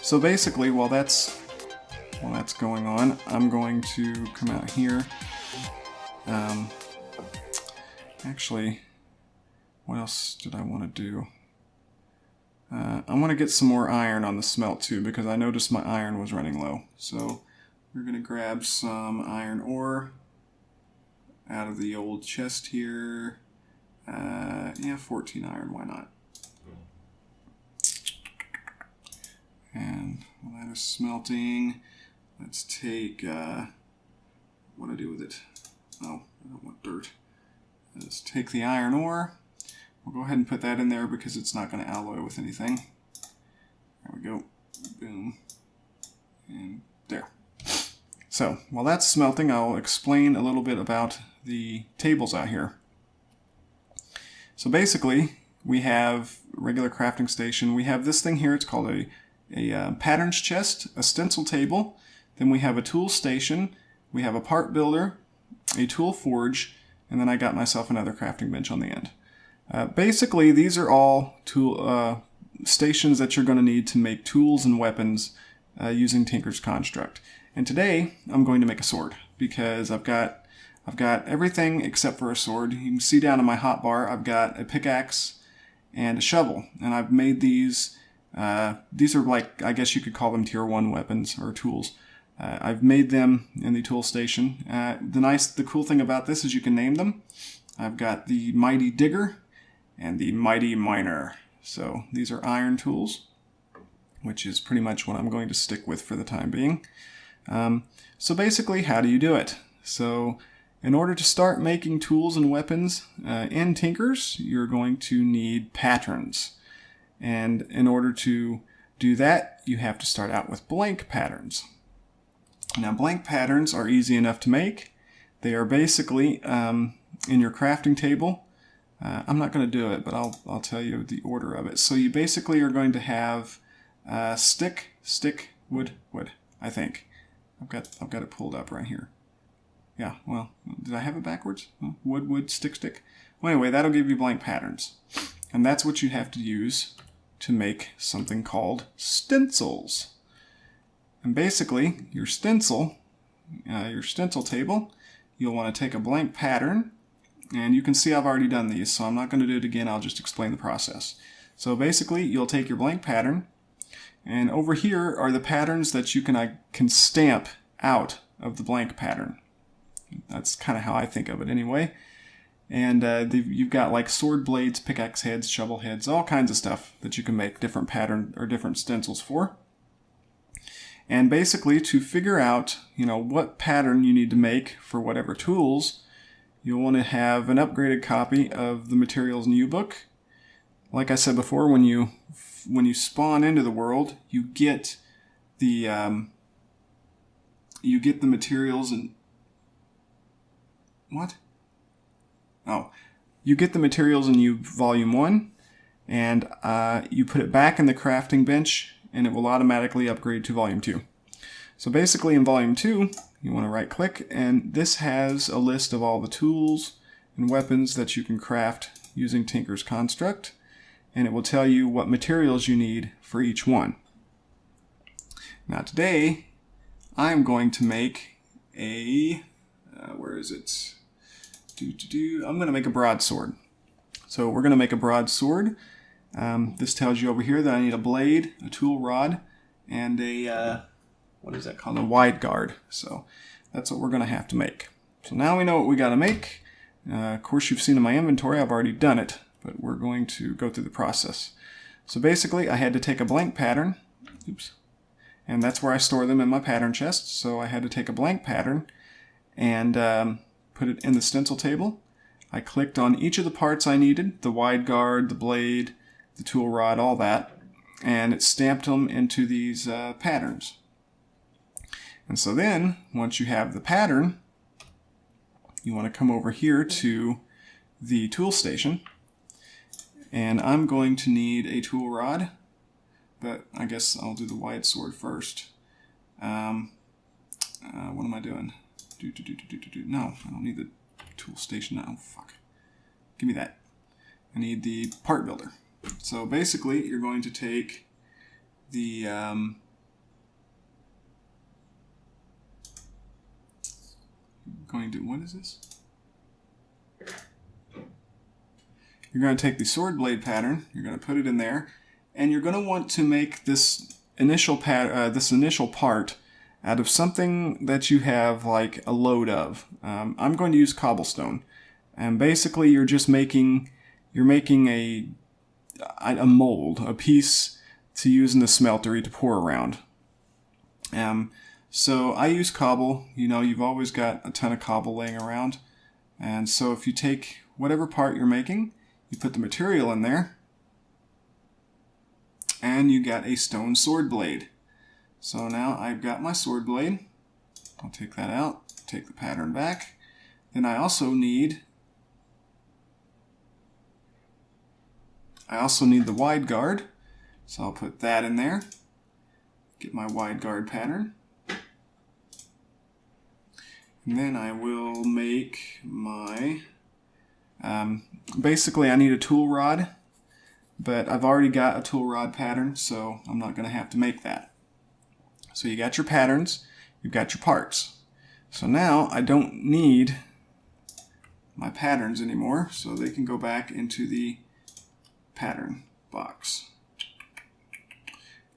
So basically, while that's going on, I'm going to come out here. Actually, what else did I want to do? I want to get some more iron on the smelt too, because I noticed my iron was running low. So we're going to grab some iron ore out of the old chest here. Yeah, 14 iron, why not? And while that is smelting, let's take, what do I do with it? Oh, I don't want dirt. Let's take the iron ore. We'll go ahead and put that in there because it's not going to alloy with anything. There we go. Boom. And there. So, while that's smelting, I'll explain a little bit about the tables out here. So basically, we have a regular crafting station. We have this thing here. It's called a patterns chest, a stencil table. Then we have a tool station. We have a part builder, a tool forge, and then I got myself another crafting bench on the end. Basically, these are all tool stations that you're going to need to make tools and weapons using Tinker's Construct. And today, I'm going to make a sword because I've got everything except for a sword. You can see down in my hotbar, I've got a pickaxe and a shovel, and I've made these. These are like, I guess you could call them tier 1 weapons or tools. I've made them in the tool station. The cool thing about this is you can name them. I've got the Mighty Digger and the Mighty Miner. So these are iron tools, which is pretty much what I'm going to stick with for the time being. So basically, how do you do it? So in order to start making tools and weapons in Tinker's, you're going to need patterns. And in order to do that, you have to start out with blank patterns. Now, blank patterns are easy enough to make. They are basically in your crafting table. I'm not going to do it, but I'll tell you the order of it. So you basically are going to have stick, wood, I think. I've got it pulled up right here. Yeah, well, did I have it backwards? Wood, stick. Well, anyway, that'll give you blank patterns. And that's what you have to use to make something called stencils. And basically, your stencil table, you'll want to take a blank pattern, and you can see I've already done these, so I'm not going to do it again, I'll just explain the process. So basically, you'll take your blank pattern, and over here are the patterns that you can stamp out of the blank pattern. That's kind of how I think of it anyway. And you've got like sword blades, pickaxe heads, shovel heads, all kinds of stuff that you can make different pattern or different stencils for. And basically, to figure out, what pattern you need to make for whatever tools, you'll want to have an upgraded copy of the Materials New Book. Like I said before, when you spawn into the world, you get the materials and what? Oh, you get the Materials in Volume 1, and you put it back in the crafting bench, and it will automatically upgrade to Volume 2. So basically in Volume 2, you want to right-click, and this has a list of all the tools and weapons that you can craft using Tinker's Construct, and it will tell you what materials you need for each one. Now today, I'm going to make a... where is it? I'm going to make a broadsword. So we're going to make a broadsword. This tells you over here that I need a blade, a tool rod, and a, what is that called? A wide guard. So that's what we're going to have to make. So now we know what we got to make. Of course, you've seen in my inventory, I've already done it, but we're going to go through the process. So basically, I had to take a blank pattern. Oops. And that's where I store them in my pattern chest. So I had to take a blank pattern and put it in the stencil table. I clicked on each of the parts I needed, the wide guard, the blade, the tool rod, all that, and it stamped them into these patterns. And so then, once you have the pattern, you want to come over here to the tool station, and I'm going to need a tool rod, but I guess I'll do the wide sword first. What am I doing? No, I don't need the tool station. Oh, fuck. Give me that. I need the part builder. So basically, you're going to take the going to, what is this? You're going to take the sword blade pattern, you're going to put it in there, and you're going to want to make this initial part out of something that you have like a load of. I'm going to use cobblestone, and basically you're just making a mold, a piece to use in the smeltery to pour around. So I use cobble. You know, you've always got a ton of cobble laying around, and so if you take whatever part you're making, you put the material in there, and you got a stone sword blade. So now I've got my sword blade. I'll take that out, take the pattern back. Then I also need the wide guard. So I'll put that in there. Get my wide guard pattern. And then I will make my... basically I need a tool rod, but I've already got a tool rod pattern, so I'm not going to have to make that. So you got your patterns, you've got your parts. So now I don't need my patterns anymore, so they can go back into the pattern box.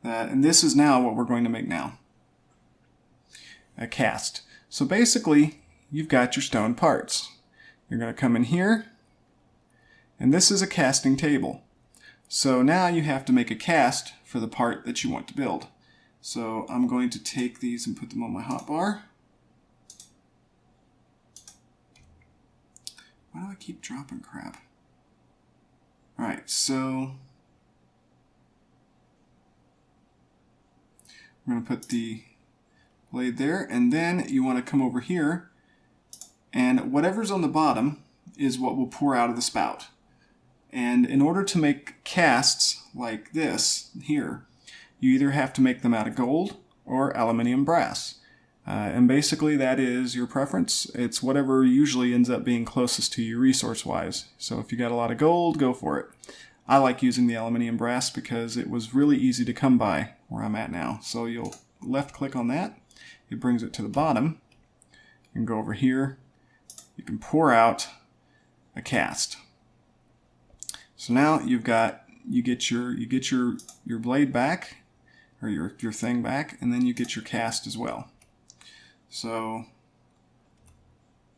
And this is now what we're going to make now. A cast. So basically, you've got your stone parts. You're going to come in here, and this is a casting table. So now you have to make a cast for the part that you want to build. So I'm going to take these and put them on my hotbar. Why do I keep dropping crap? Alright, so I'm going to put the blade there, and then you want to come over here, and whatever's on the bottom is what will pour out of the spout. And in order to make casts like this here, you either have to make them out of gold or aluminium brass. And basically that is your preference. It's whatever usually ends up being closest to you resource-wise. So if you got a lot of gold, go for it. I like using the aluminium brass because it was really easy to come by where I'm at now. So you'll left click on that. It brings it to the bottom. You can go over here. You can pour out a cast. So now you get your blade back, or your thing back, and then you get your cast as well. So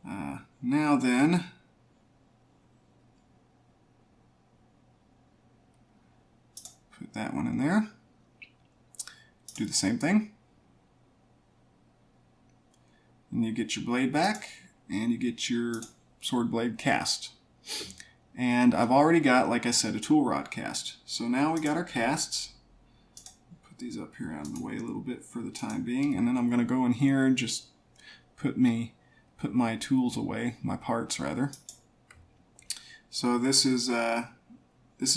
now then, put that one in there. Do the same thing. And you get your blade back, and you get your sword blade cast. And I've already got, like I said, a tool rod cast. So now we got our casts. Put these up here out of the way a little bit for the time being, and then I'm going to go in here and just put my tools away, my parts rather. So this is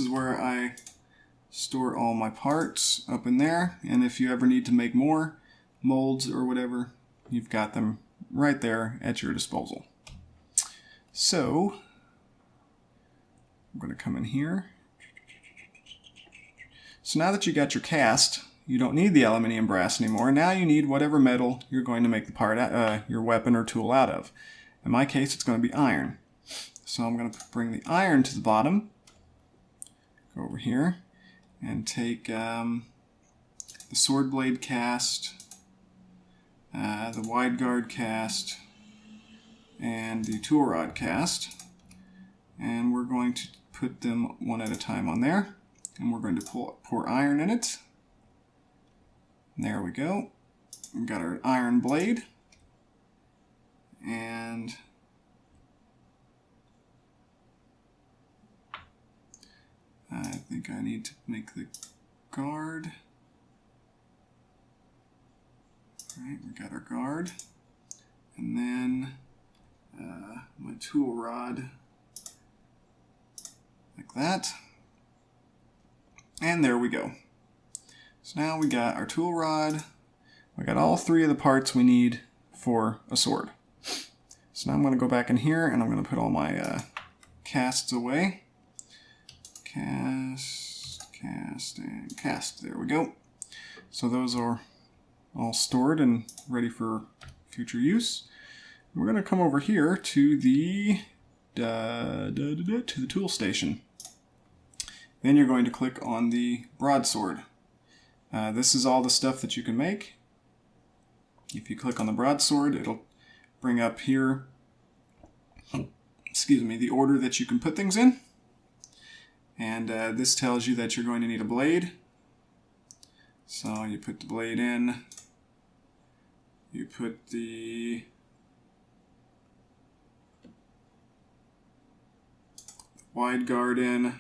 where I store all my parts, up in there. And if you ever need to make more molds or whatever, you've got them right there at your disposal. So I'm going to come in here. So now that you got your cast, you don't need the aluminium brass anymore. Now you need whatever metal you're going to make the part, your weapon or tool out of. In my case, it's going to be iron. So I'm going to bring the iron to the bottom. Go over here and take the sword blade cast, the wide guard cast, and the tool rod cast. And we're going to put them one at a time on there. And we're going to pour iron in it. There we go. We've got our iron blade. And I think I need to make the guard. Alright, we got our guard. And then my tool rod. Like that. And there we go. So now we got our tool rod. We got all three of the parts we need for a sword. So now I'm going to go back in here and I'm going to put all my casts away. Cast, cast, and cast. There we go. So those are all stored and ready for future use. We're going to come over here to the tool station. Then you're going to click on the broadsword. This is all the stuff that you can make. If you click on the broadsword, it'll bring up here, excuse me, the order that you can put things in. And this tells you that you're going to need a blade. So you put the blade in. You put the wide guard in.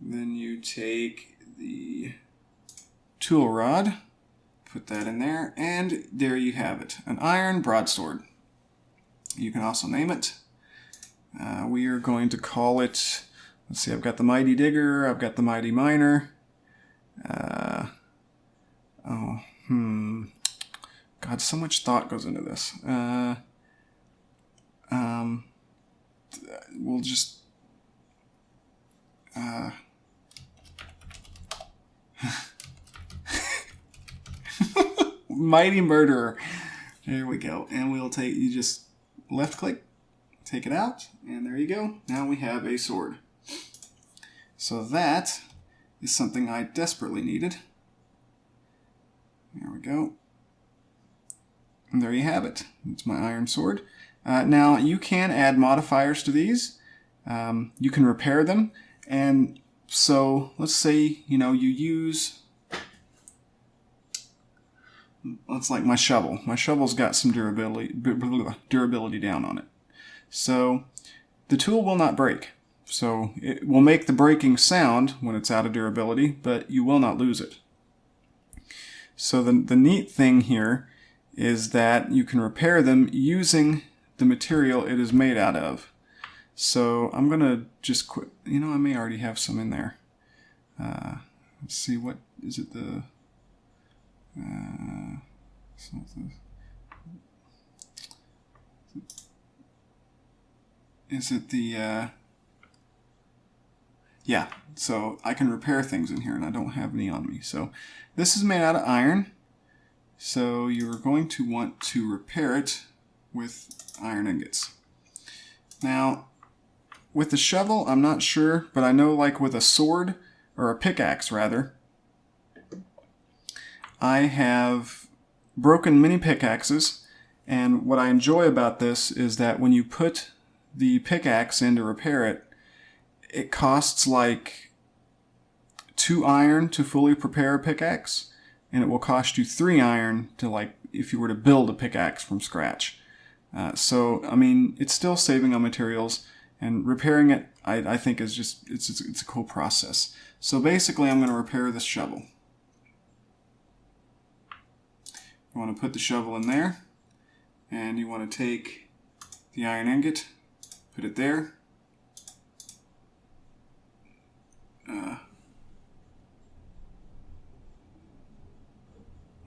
Then you take the tool rod, put that in there, and there you have it, an iron broadsword. You can also name it. We are going to call it, let's see, I've got the mighty digger, I've got the mighty miner. God, so much thought goes into this. We'll just mighty murderer. There we go. And we'll take, you just left click, take it out, and there you go. Now we have a sword. So that is something I desperately needed. There we go. And there you have it. It's my iron sword. Now you can add modifiers to these. You can repair them. And so let's say, you know, you use, let's like my shovel. My shovel's got some durability down on it. So the tool will not break. So it will make the breaking sound when it's out of durability, but you will not lose it. So the neat thing here is that you can repair them using the material it is made out of. So I'm going to just quit. You know, I may already have some in there. Let's see, what is it? Is it the... yeah, so I can repair things in here, and I don't have any on me. So this is made out of iron. So you're going to want to repair it with iron ingots. Now, with the shovel, I'm not sure, but I know like with a sword, or a pickaxe rather, I have broken many pickaxes, and what I enjoy about this is that when you put the pickaxe in to repair it, it costs like 2 iron to fully prepare a pickaxe, and it will cost you 3 iron to, like, if you were to build a pickaxe from scratch. So, I mean, it's still saving on materials, and repairing it, I think is just, it's a cool process. So basically, I'm going to repair this shovel. You want to put the shovel in there, and you want to take the iron ingot, put it there.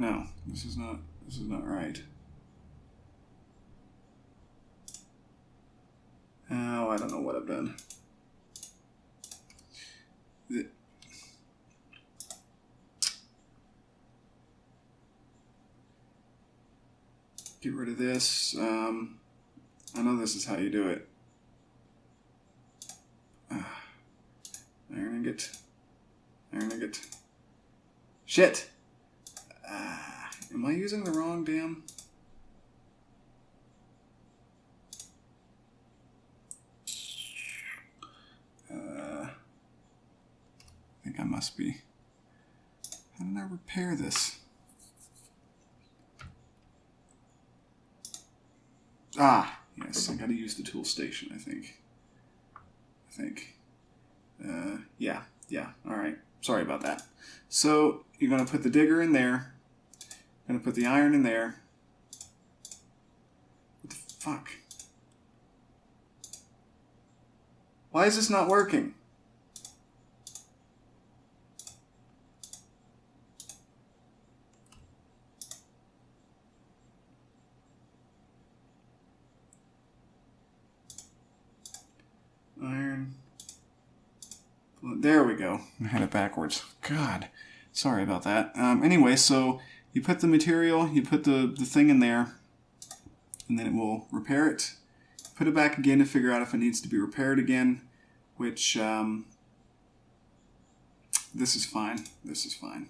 No, this is not right. Oh, I don't know what I've done. Get rid of this. I know this is how you do it. Iron ingot. Iron ingot. Shit! Am I using the wrong damn... I think I must be. How did I repair this? Ah, yes, I gotta use the tool station, I think. Yeah, alright. Sorry about that. So, you're gonna put the digger in there. Gonna put the iron in there. What the fuck? Why is this not working? Iron. There we go. I had it backwards. God, sorry about that. Anyway, so you put the material, you put the thing in there, and then it will repair it. Put it back again to figure out if it needs to be repaired again, which this is fine. This is fine.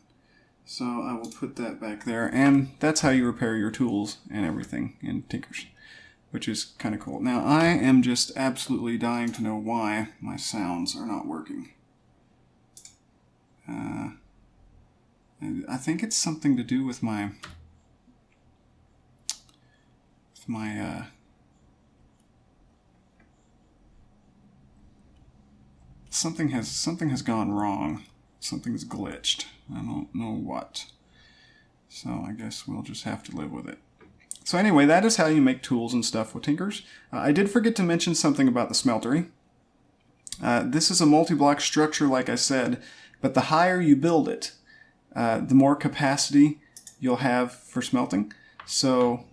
So I will put that back there, and that's how you repair your tools and everything in Tinkers, which is kind of cool. Now I am just absolutely dying to know why my sounds are not working. I think it's something to do with my something has gone wrong. Something's glitched. I don't know what. So I guess we'll just have to live with it. So anyway, that is how you make tools and stuff with Tinkers. I did forget to mention something about the smeltery. This is a multi-block structure, like I said, but the higher you build it, the more capacity you'll have for smelting. So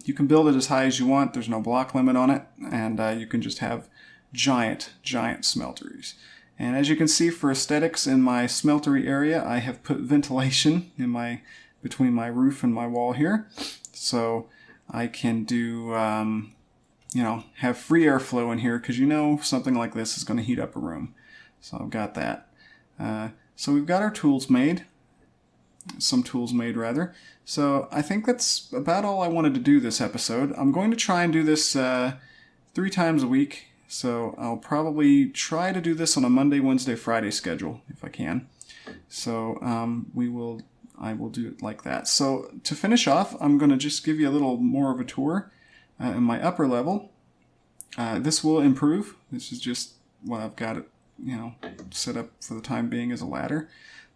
you can build it as high as you want. There's no block limit on it, and you can just have giant smelteries. And as you can see, for aesthetics in my smeltery area, I have put ventilation in between my roof and my wall here, so I can do have free airflow in here, because something like this is going to heat up a room. So I've got that. So we've got our tools made. Some tools made, rather. So I think that's about all I wanted to do this episode. I'm going to try and do this 3 times a week. So I'll probably try to do this on a Monday, Wednesday, Friday schedule if I can. So I will do it like that. So to finish off, I'm going to just give you a little more of a tour in my upper level. This will improve. This is just what I've got it, set up for the time being as a ladder.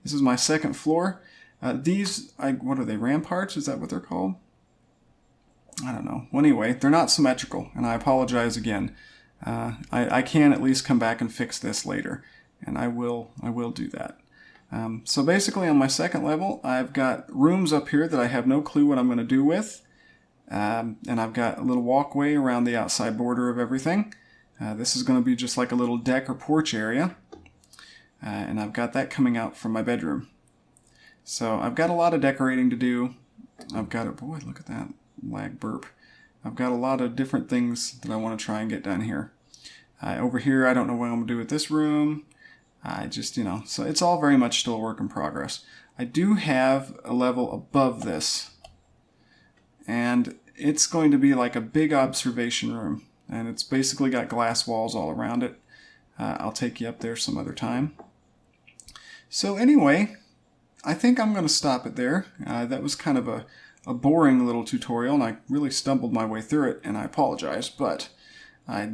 This is my second floor. What are they, ramparts? Is that what they're called? I don't know. Well, anyway, they're not symmetrical, and I apologize again. I can at least come back and fix this later, and I will do that. So basically on my second level, I've got rooms up here that I have no clue what I'm going to do with, and I've got a little walkway around the outside border of everything. This is going to be just like a little deck or porch area, and I've got that coming out from my bedroom. So I've got a lot of decorating to do. Boy, look at that lag burp. I've got a lot of different things that I want to try and get done here. Over here, I don't know what I'm going to do with this room. So it's all very much still a work in progress. I do have a level above this, and it's going to be like a big observation room, and it's basically got glass walls all around it. I'll take you up there some other time. So anyway, I think I'm going to stop it there. That was kind of a boring little tutorial, and I really stumbled my way through it, and I apologize, but I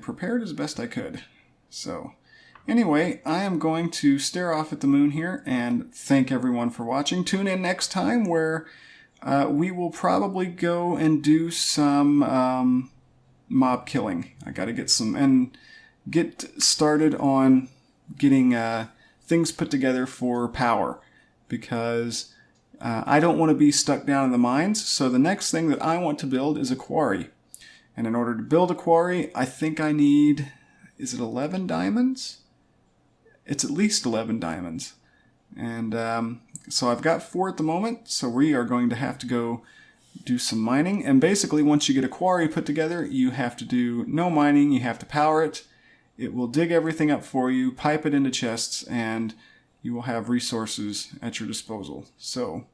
prepared as best I could. So anyway, I am going to stare off at the moon here and thank everyone for watching. Tune in next time where we will probably go and do some mob killing. I got to get started on getting things put together for power, because I don't want to be stuck down in the mines. So the next thing that I want to build is a quarry. And in order to build a quarry, I think I need, is it 11 diamonds? It's at least 11 diamonds. And so I've got 4 at the moment, so we are going to have to go do some mining. And basically, once you get a quarry put together, you have to do no mining, you have to power it. It will dig everything up for you, pipe it into chests, and you will have resources at your disposal. So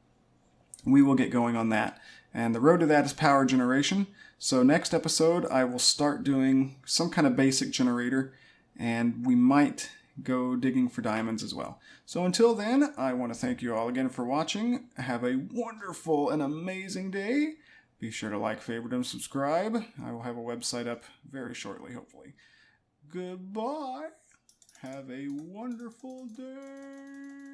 we will get going on that. And the road to that is power generation. So next episode, I will start doing some kind of basic generator, and we might go digging for diamonds as well. So until then, I want to thank you all again for watching. Have a wonderful and amazing day. Be sure to like, favorite, and subscribe. I will have a website up very shortly, hopefully. Goodbye. Have a wonderful day.